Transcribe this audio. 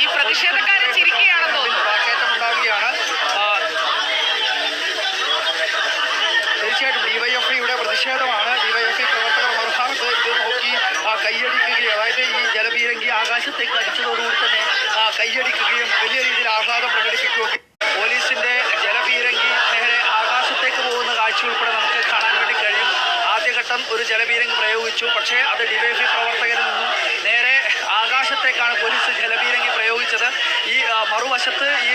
ഈ പ്രതിഷേധക്കാരെ ചിരിക്കുകയാണെന്നോ ഉണ്ടാവുകയാണ്. തീർച്ചയായിട്ടും ഡിവൈഎഫ്ഐയുടെ പ്രതിഷേധമാണ്. ഡിവൈഎഫ്ഐ പ്രവർത്തകർ മറുഭാഗത്ത് ഇത് നോക്കി കൈയടിക്കുകയും, അതായത് ഈ ജലപീരങ്കി ആകാശത്തേക്ക് അടിച്ചതോടുകൂടി തന്നെ കൈയടിക്കുകയും വലിയ രീതിയിൽ ആഹ്ലാദം പ്രകടിപ്പിക്കുകയും പോലീസിന്റെ ജലപീരങ്കി നേരെ ആകാശത്തേക്ക് പോകുന്ന കാഴ്ച ഉൾപ്പെടെ നമുക്ക് കാണാൻ വേണ്ടി കഴിയും. ആദ്യഘട്ടം ഒരു ജലപീരങ്കി പ്രയോഗിച്ചു, പക്ഷേ അത് ഡിവൈഎഫ്ഐ പ്രവർത്തകരിൽ നിന്നും നേരെ ആകാശത്തേക്കാണ് പോലീസ് ജലപീരങ്കി പ്രയോഗിച്ചത്. ഈ മറുവശത്ത് ഈ